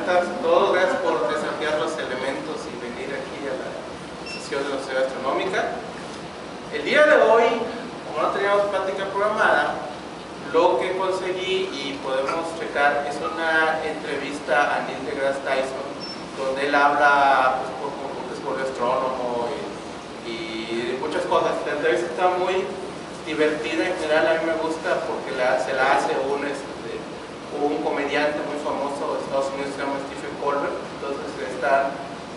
tardes a todos. Gracias por desafiar los elementos y venir aquí a la sesión de la Sociedad Astronómica. El día de hoy, como no teníamos plática programada, lo que conseguí y podemos checar es una entrevista a Neil deGrasse Tyson, donde él habla pues, como descubrió astrónomo y muchas cosas. La entrevista está muy divertida en general, a mí me gusta porque se la hace un comediante muy famoso de Estados Unidos, se llama Stephen Colbert. Entonces está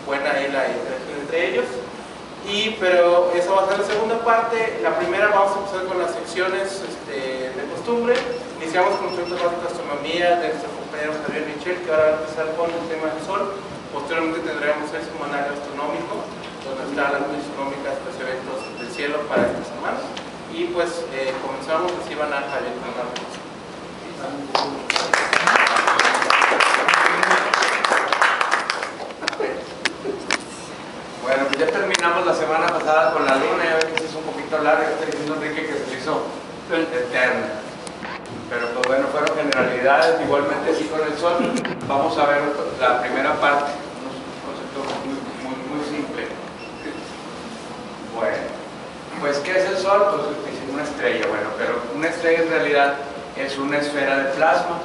buena ahí la interacción entre ellos. Pero eso va a ser la segunda parte. La primera vamos a empezar con las secciones de costumbre. Iniciamos con el Centro Básico de Astronomía de nuestro compañero Javier Michel, que ahora va a empezar con el tema del Sol. Posteriormente tendremos el semanario astronómico, donde están las noticias astronómicas, los eventos del cielo para esta semana. Y pues comenzamos, así van a Javier con la cosa. Bueno, pues ya terminamos la semana pasada con la luna. Ya ven que se hizo un poquito larga. Está diciendo Enrique que se le hizo eterna. Pero pues bueno, fueron generalidades. Igualmente sí con el Sol. Vamos a ver la primera parte, un concepto muy simple. Bueno, pues ¿qué es el Sol? Pues es una estrella. Bueno, pero una estrella en realidad es una esfera de plasma.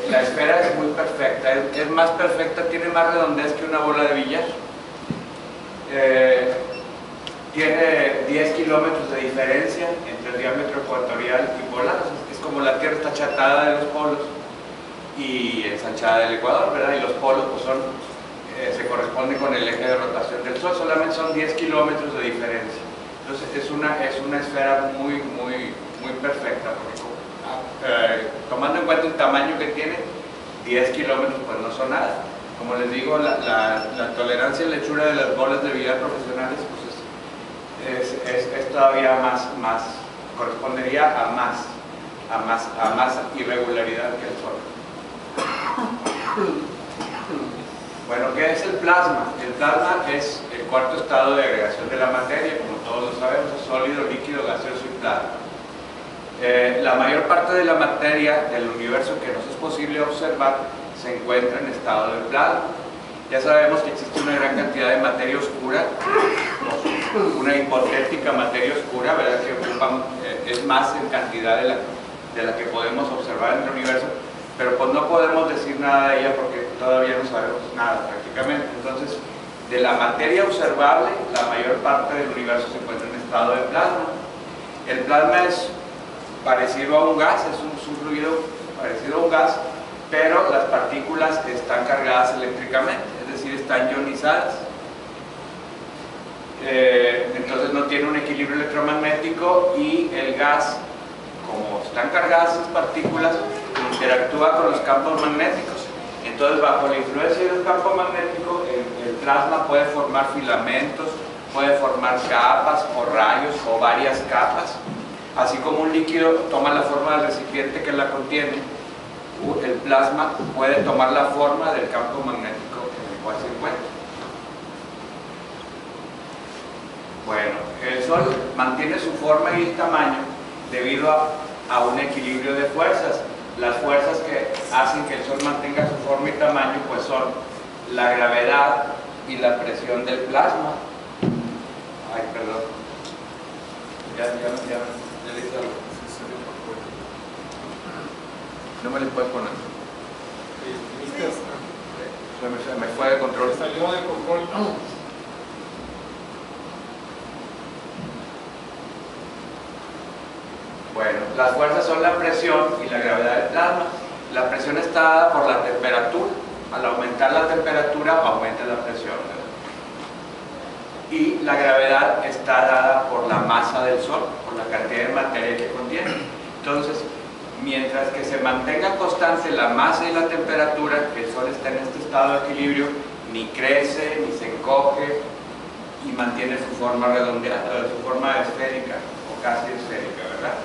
La esfera es muy perfecta, es más perfecta, tiene más redondez que una bola de billar. Tiene 10 kilómetros de diferencia entre el diámetro ecuatorial y polar. Es como la Tierra está achatada de los polos y ensanchada del Ecuador, ¿verdad? Y los polos pues se corresponden con el eje de rotación del Sol. Solamente son 10 kilómetros de diferencia. Entonces es una esfera muy perfecta, porque tomando en cuenta el tamaño que tiene, 10 kilómetros pues no son nada. Como les digo, la tolerancia y lechura de las bolas de billar profesionales pues es todavía más, correspondería a más irregularidad que el Sol. Bueno, ¿qué es el plasma? El plasma es el cuarto estado de agregación de la materia, como todos lo sabemos, es sólido, líquido, gaseoso y plasma. La mayor parte de la materia del universo que nos es posible observar se encuentra en estado de plasma. Ya sabemos que existe una gran cantidad de materia oscura, una hipotética materia oscura, ¿verdad? Que es más en cantidad de la que podemos observar en el universo, pero pues no podemos decir nada de ella porque todavía no sabemos nada prácticamente. Entonces, de la materia observable, la mayor parte del universo se encuentra en estado de plasma. El plasma es parecido a un gas, es un fluido parecido a un gas, pero las partículas están cargadas eléctricamente, es decir, están ionizadas. Entonces no tiene un equilibrio electromagnético y el gas, como están cargadas esas partículas, interactúa con los campos magnéticos. Entonces, bajo la influencia del campo magnético, el plasma puede formar filamentos, puede formar capas o rayos o varias capas. Así como un líquido toma la forma del recipiente que la contiene, el plasma puede tomar la forma del campo magnético en el cual se encuentra. Bueno, el Sol mantiene su forma y tamaño debido a un equilibrio de fuerzas. Las fuerzas que hacen que el Sol mantenga su forma y tamaño pues son la gravedad y la presión del plasma. Ay, perdón. Ya. No me le puedes poner. Se me fue de control. Salió de control. Bueno, las fuerzas son la presión y la gravedad del plasma. La presión está dada por la temperatura. Al aumentar la temperatura, aumenta la presión, ¿verdad? Y la gravedad está dada por la masa del Sol, por la cantidad de materia que contiene. Entonces, mientras que se mantenga constante la masa y la temperatura, el Sol está en este estado de equilibrio, ni crece, ni se encoge, y mantiene su forma redondeada, su forma esférica, o casi esférica, ¿verdad?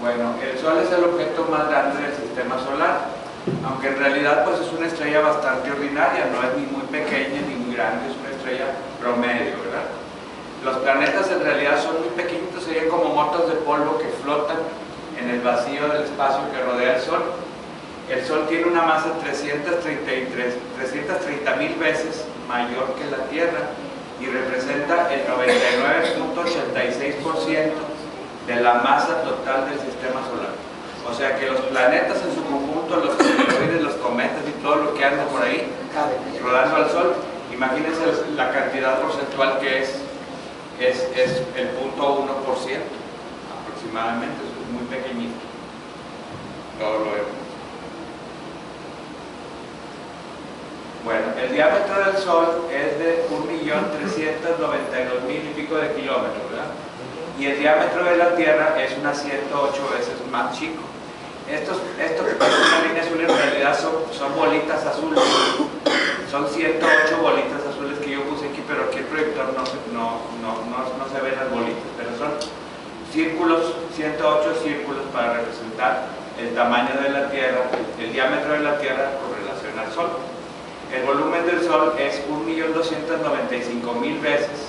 Bueno, el Sol es el objeto más grande del sistema solar, aunque en realidad pues es una estrella bastante ordinaria, no es ni muy pequeña ni muy grande, es una estrella promedio, ¿verdad? Los planetas en realidad son muy pequeñitos, serían como motos de polvo que flotan en el vacío del espacio que rodea el Sol. El Sol tiene una masa 330.000 veces mayor que la Tierra y representa el 99.86% de la masa total del sistema solar. O sea que los planetas en su conjunto, los asteroides, los cometas y todo lo que anda por ahí rodando al Sol, imagínense la cantidad porcentual que es el 0.1% aproximadamente, eso es muy pequeñito. Todo lo vemos. Bueno, el diámetro del Sol es de 1.392.000 y pico de kilómetros, ¿verdad? Y el diámetro de la Tierra es unas 108 veces más chico. Esto que pasa en la línea azul en realidad son bolitas azules. Son 108 bolitas azules que yo puse aquí, pero aquí el proyector no se ven las bolitas, pero son círculos, 108 círculos para representar el tamaño de la Tierra, el diámetro de la Tierra con relación al Sol. El volumen del Sol es 1.295.000 veces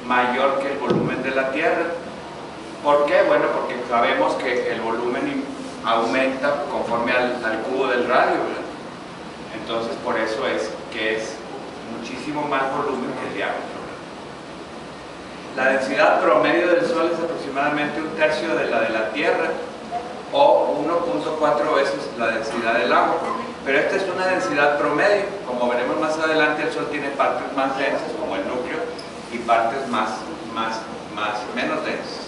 mayor que el volumen de la Tierra. ¿Por qué? Bueno, porque sabemos que el volumen aumenta conforme al cubo del radio, ¿verdad? Entonces, por eso es que es muchísimo más volumen que el diámetro. La densidad promedio del Sol es aproximadamente 1/3 de la de la Tierra, o 1.4 veces la densidad del agua. Pero esta es una densidad promedio. Como veremos más adelante, el Sol tiene partes más densas, como el núcleo, y partes menos densas.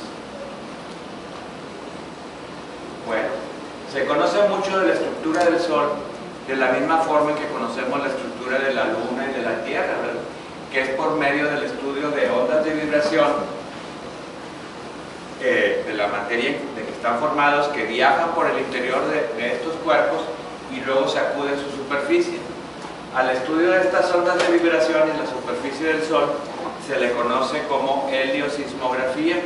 Bueno, se conoce mucho de la estructura del Sol de la misma forma en que conocemos la estructura de la Luna y de la Tierra, ¿verdad? Que es por medio del estudio de ondas de vibración de la materia de que están formados, que viajan por el interior de estos cuerpos y luego se acude a su superficie. Al estudio de estas ondas de vibración en la superficie del Sol se le conoce como heliosismografía,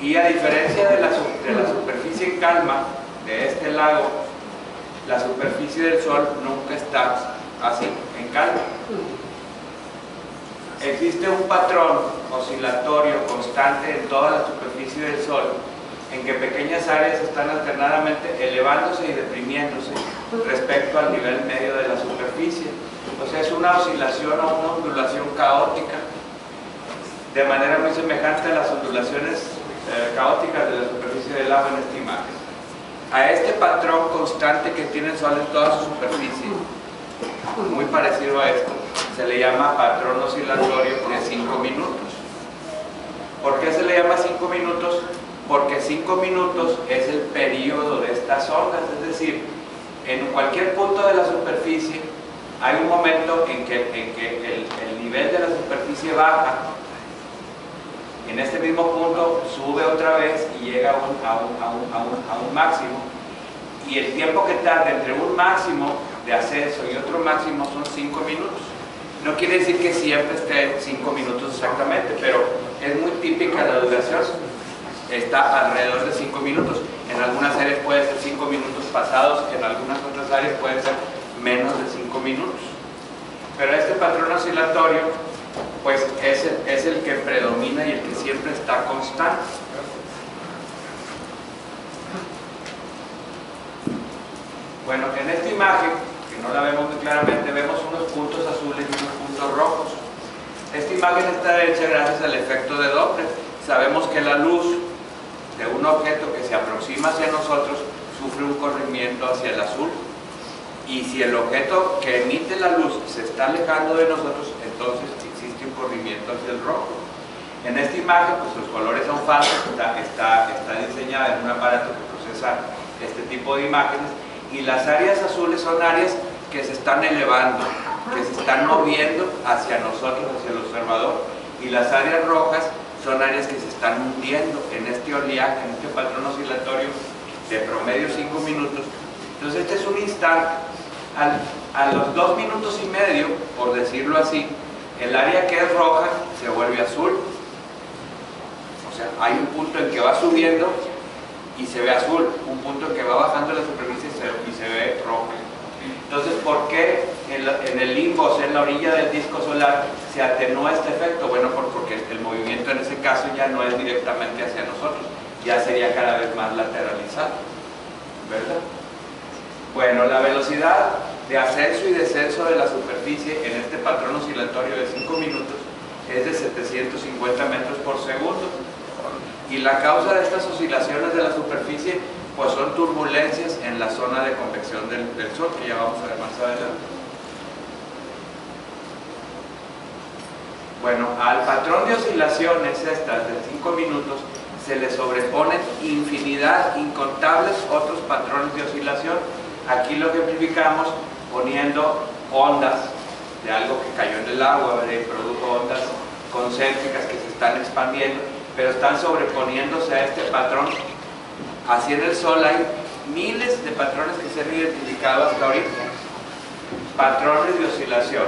y a diferencia de la superficie en calma de este lago, la superficie del Sol nunca está así, en calma. Existe un patrón oscilatorio constante en toda la superficie del Sol, en que pequeñas áreas están alternadamente elevándose y deprimiéndose respecto al nivel medio de la superficie. O sea, es una oscilación o una ondulación caótica, de manera muy semejante a las ondulaciones caóticas de la superficie del agua en esta imagen. A este patrón constante que tiene el Sol en toda su superficie, muy parecido a esto, se le llama patrón oscilatorio de 5 minutos. ¿Por qué se le llama 5 minutos? Porque 5 minutos es el periodo de estas ondas, es decir, en cualquier punto de la superficie hay un momento en que el nivel de la superficie baja. En este mismo punto sube otra vez y llega a un máximo, y el tiempo que tarda entre un máximo de ascenso y otro máximo son 5 minutos. No quiere decir que siempre esté 5 minutos exactamente, pero es muy típica la duración, está alrededor de 5 minutos. En algunas áreas puede ser 5 minutos pasados, en algunas otras áreas puede ser menos de 5 minutos. Pero este patrón oscilatorio pues es el que predomina y el que siempre está constante. Bueno, en esta imagen, que no la vemos muy claramente, vemos unos puntos azules y unos puntos rojos. Esta imagen está hecha gracias al efecto de Doppler. Sabemos que la luz de un objeto que se aproxima hacia nosotros sufre un corrimiento hacia el azul, y si el objeto que emite la luz se está alejando de nosotros, entonces existe un corrimiento hacia el rojo. En esta imagen, pues los colores son falsos, está diseñada en un aparato que procesa este tipo de imágenes, y las áreas azules son áreas que se están elevando, que se están moviendo hacia nosotros, hacia el observador, y las áreas rojas son áreas que se están hundiendo en este oleaje, en este patrón oscilatorio de promedio 5 minutos. Entonces este es un instante. A los 2 minutos y medio, por decirlo así, el área que es roja se vuelve azul. O sea, hay un punto en que va subiendo y se ve azul, un punto en que va bajando la superficie y se ve rojo. Entonces, ¿por qué en el limbo, o sea, en la orilla del disco solar, se atenúa este efecto? Bueno, porque el movimiento en ese caso ya no es directamente hacia nosotros, ya sería cada vez más lateralizado, ¿verdad? Bueno, la velocidad de ascenso y descenso de la superficie en este patrón oscilatorio de 5 minutos es de 750 metros por segundo. Y la causa de estas oscilaciones de la superficie pues son turbulencias en la zona de convección del Sol, que ya vamos a ver más adelante. Bueno, al patrón de oscilaciones estas de 5 minutos se le sobreponen infinidad, incontables otros patrones de oscilación. Aquí lo ejemplificamos poniendo ondas de algo que cayó en el agua, produjo ondas concéntricas que se están expandiendo, pero están sobreponiéndose a este patrón. Así en el Sol hay miles de patrones que se han identificado hasta ahorita. Patrones de oscilación.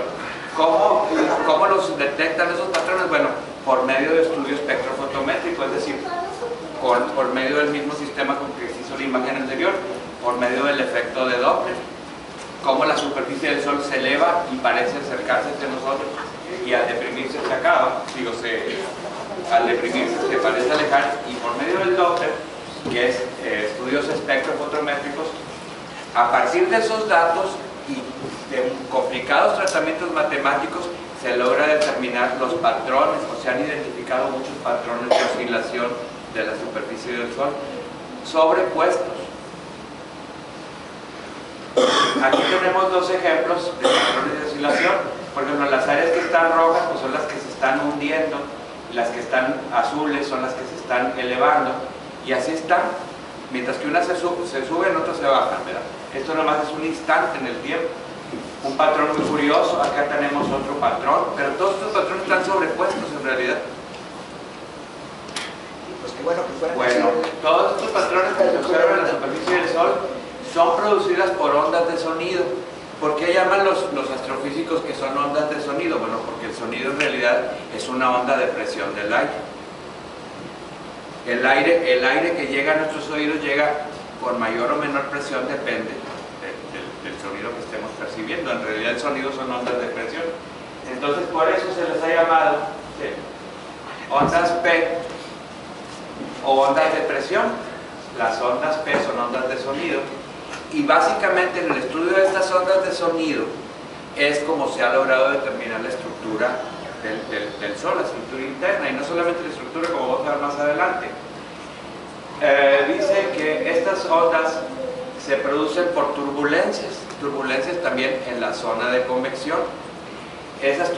¿Cómo los detectan esos patrones? Bueno, por medio de estudio espectrofotométrico, es decir, por medio del mismo sistema con que se hizo la imagen anterior, por medio del efecto de Doppler. Cómo la superficie del Sol se eleva y parece acercarse hacia nosotros, y al deprimirse se acaba, al deprimirse se parece alejar, y por medio del Doppler, que es estudios espectrofotométricos, a partir de esos datos y de complicados tratamientos matemáticos se logra determinar los patrones, o se han identificado muchos patrones de oscilación de la superficie del Sol sobrepuestos. Aquí tenemos dos ejemplos de patrones de oscilación. Por ejemplo, las áreas que están rojas pues son las que se están hundiendo, las que están azules son las que se están elevando, y así están. Mientras que unas se suben, otras se bajan, ¿verdad? Esto nomás es un instante en el tiempo. Un patrón muy curioso, acá tenemos otro patrón, pero todos estos patrones están sobrepuestos en realidad. Pues qué bueno que fueran Bueno, todos estos patrones que se observan en la superficie del Sol son producidas por ondas de sonido. ¿Por qué llaman los astrofísicos que son ondas de sonido? Bueno, porque el sonido en realidad es una onda de presión del aire. El aire que llega a nuestros oídos llega con mayor o menor presión, depende del sonido que estemos percibiendo. En realidad el sonido son ondas de presión. Entonces por eso se les ha llamado ondas P o ondas de presión. Las ondas P son ondas de sonido, y básicamente en el estudio de estas ondas de sonido es como se ha logrado determinar la estructura del Sol, la estructura interna, y no solamente la estructura, como vamos a ver más adelante. Dice que estas ondas se producen por turbulencias también en la zona de convección. Esas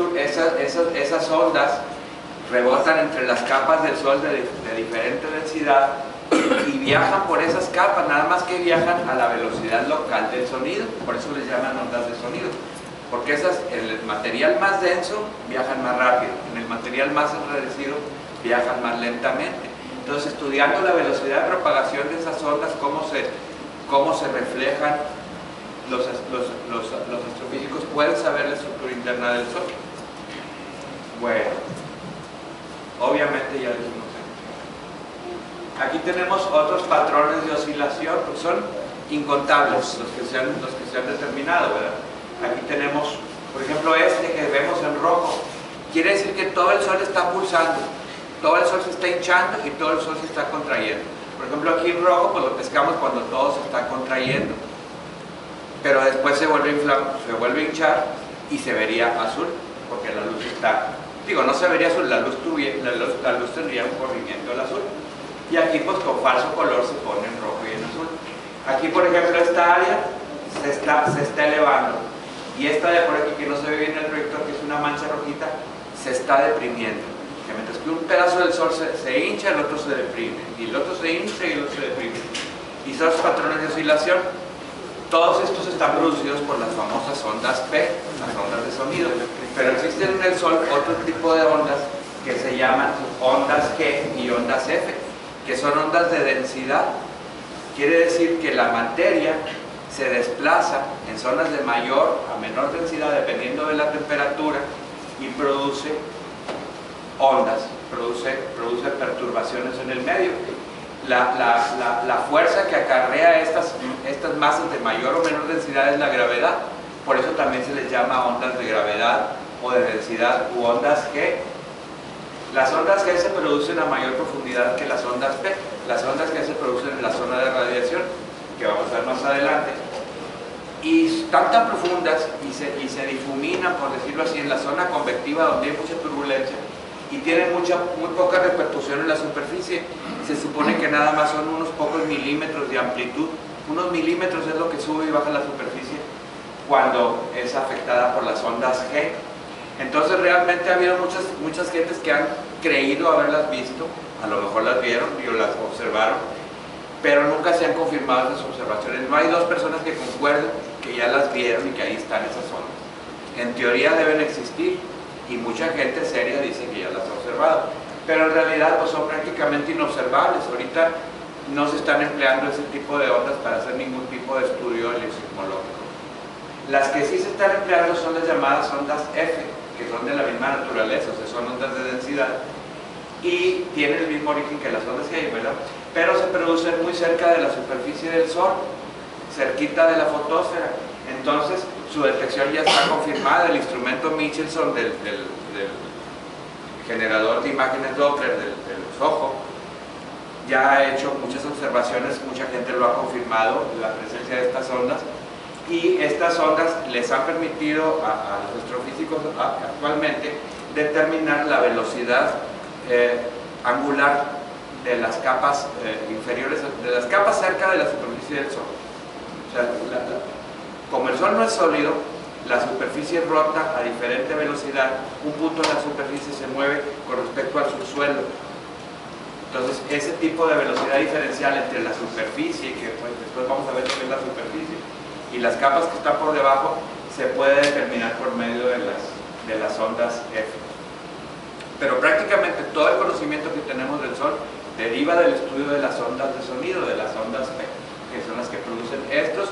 ondas rebotan entre las capas del Sol de diferente densidad y viajan por esas capas, nada más que viajan a la velocidad local del sonido. Por eso les llaman ondas de sonido, porque en el material más denso viajan más rápido, en el material más enrarecido viajan más lentamente. Entonces, estudiando la velocidad de propagación de esas ondas, cómo se reflejan, los astrofísicos pueden saber la estructura interna del Sol. Bueno, obviamente ya dijimos. Aquí tenemos otros patrones de oscilación, pues son incontables los que se han determinado, ¿verdad? Aquí tenemos, por ejemplo, este que vemos en rojo, quiere decir que todo el Sol está pulsando, todo el Sol se está hinchando y todo el Sol se está contrayendo. Por ejemplo, aquí en rojo pues lo pescamos cuando todo se está contrayendo, pero después se vuelve a hinchar y se vería azul, porque la luz está, no se vería azul, la luz tendría un corrimiento al azul. Y aquí pues con falso color se pone en rojo y en azul. Aquí por ejemplo esta área se está elevando, y esta de por aquí que no se ve bien en el proyector, que es una mancha rojita, se está deprimiendo. Que mientras que un pedazo del Sol se hincha, el otro se deprime, y el otro se hincha y el otro se deprime. Y son los patrones de oscilación. Todos estos están producidos por las famosas ondas P, las ondas de sonido. Pero existen en el Sol otro tipo de ondas que se llaman ondas G y ondas F, que son ondas de densidad. Quiere decir que la materia se desplaza en zonas de mayor a menor densidad dependiendo de la temperatura y produce ondas, produce perturbaciones en el medio. La fuerza que acarrea estas masas de mayor o menor densidad es la gravedad. Por eso también se les llama ondas de gravedad o de densidad u ondas G. Las ondas G se producen a mayor profundidad que las ondas P. las ondas que se producen en la zona de radiación, que vamos a ver más adelante, y están tan profundas y se difuminan, por decirlo así, en la zona convectiva donde hay mucha turbulencia y tienen muy poca repercusión en la superficie. Se supone que nada más son unos pocos milímetros de amplitud, unos milímetros es lo que sube y baja la superficie cuando es afectada por las ondas G. Entonces realmente ha habido muchas gentes que han creído haberlas visto, a lo mejor las vieron y las observaron, pero nunca se han confirmado esas observaciones. No hay dos personas que concuerden que ya las vieron y que ahí están esas ondas. En teoría deben existir y mucha gente seria dice que ya las ha observado, pero en realidad pues, son prácticamente inobservables. Ahorita no se están empleando ese tipo de ondas para hacer ningún tipo de estudio heliosismológico. Las que sí se están empleando son las llamadas ondas F, que son de la misma naturaleza, o sea, son ondas de densidad y tienen el mismo origen que las ondas G, ¿verdad? Pero se producen muy cerca de la superficie del Sol, cerquita de la fotosfera. Entonces su detección ya está confirmada. El instrumento Michelson del generador de imágenes Doppler del ojo ya ha hecho muchas observaciones, mucha gente lo ha confirmado, la presencia de estas ondas, y estas ondas les han permitido a los astrofísicos actualmente determinar la velocidad angular de las capas inferiores, de las capas cerca de la superficie del Sol. O sea, como el Sol no es sólido, la superficie rota a diferente velocidad, un punto de la superficie se mueve con respecto al subsuelo. Entonces, ese tipo de velocidad diferencial entre la superficie, que pues, después vamos a ver lo que es la superficie, y las capas que están por debajo, se puede determinar por medio de las ondas F. Pero prácticamente todo el conocimiento que tenemos del Sol deriva del estudio de las ondas de sonido, de las ondas F, que son las que producen estos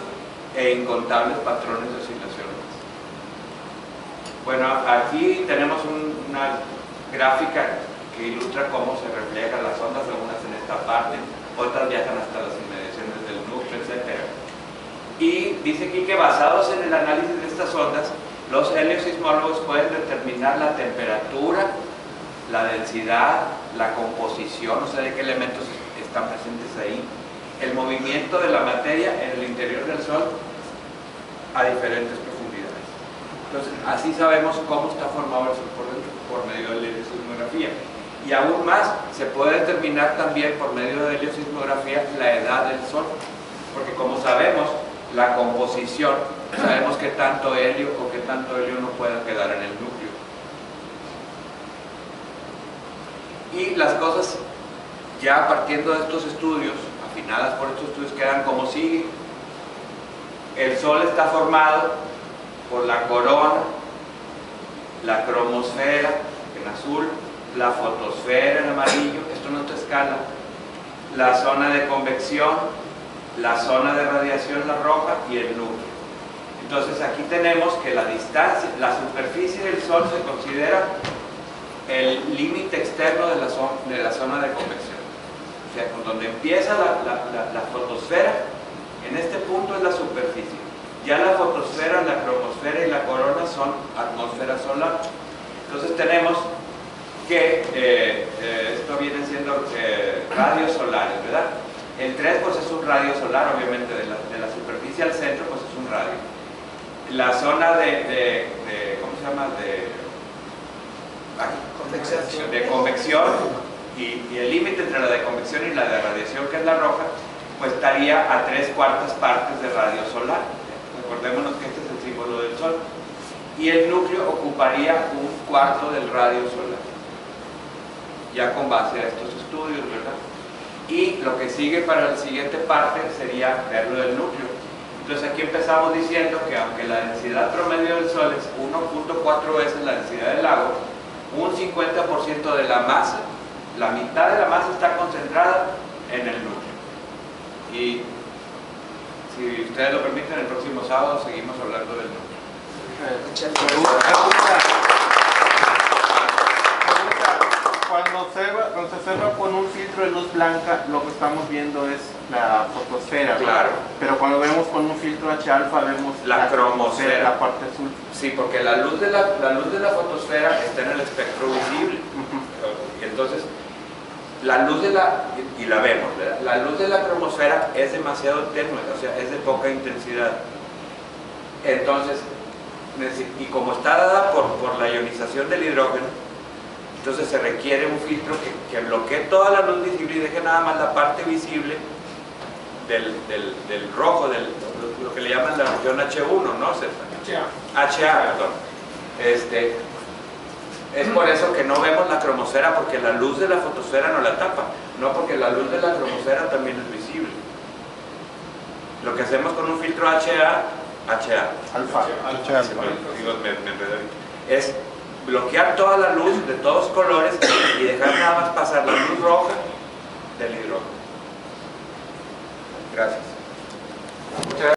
e incontables patrones de oscilaciones. Bueno, aquí tenemos una gráfica que ilustra cómo se reflejan las ondas, algunas en esta parte, otras viajan hasta las inmediaciones del núcleo, etc. Y dice aquí que basados en el análisis de estas ondas, los heliosismólogos pueden determinar la temperatura, la densidad, la composición, o sea, de qué elementos están presentes ahí, el movimiento de la materia en el interior del Sol a diferentes profundidades. Entonces, así sabemos cómo está formado el Sol por dentro, por medio de la heliosismografía. Y aún más, se puede determinar también por medio de la heliosismografía la edad del Sol, porque como sabemos, la composición, sabemos qué tanto helio o qué tanto helio no puede quedar en el núcleo. Y las cosas, ya partiendo de estos estudios, afinadas por estos estudios, quedan como sigue. El Sol está formado por la corona, la cromosfera en azul, la fotosfera en amarillo, esto no es escala, la zona de convección, la zona de radiación, la roja, y el núcleo. Entonces aquí tenemos que la distancia, la superficie del Sol se considera el límite externo de la zona de convección. O sea, donde empieza la fotosfera, en este punto es la superficie. Ya la fotosfera, la cromosfera y la corona son atmósfera solar. Entonces tenemos que esto viene siendo radios solares, ¿verdad? El 3 pues es un radio solar, obviamente, de la superficie al centro pues es un radio. La zona ¿cómo se llama? De convección y el límite entre la de convección y la de radiación, que es la roja, pues estaría a 3/4 partes de radio solar. Recordémonos que este es el símbolo del Sol. Y el núcleo ocuparía 1/4 del radio solar, ya con base a estos estudios, ¿verdad? Y lo que sigue para la siguiente parte sería ver lo del núcleo. Entonces aquí empezamos diciendo que aunque la densidad promedio del Sol es 1.4 veces la densidad del agua, un 50% de la masa, la mitad de la masa está concentrada en el núcleo. Y si ustedes lo permiten, el próximo sábado seguimos hablando del núcleo. Cuando se observa con un filtro de luz blanca, lo que estamos viendo es la fotosfera, claro. Pero cuando vemos con un filtro H-alfa vemos la cromosfera, la parte azul. Sí, porque la luz de la fotosfera está en el espectro visible. Y entonces la luz de la, y la vemos, ¿verdad? La luz de la cromosfera es demasiado tenue, o sea, es de poca intensidad. Entonces, y como está dada por la ionización del hidrógeno, entonces se requiere un filtro que bloquee toda la luz visible y deje nada más la parte visible del rojo, lo que le llaman la región H1, ¿no, César? HA, perdón. Es por eso que no vemos la cromosfera, porque la luz de la fotosfera no la tapa, no porque la luz de la cromosfera también es visible. Lo que hacemos con un filtro HA, alfa, es bloquear toda la luz de todos colores y dejar nada más pasar la luz roja del hidrógeno. Gracias.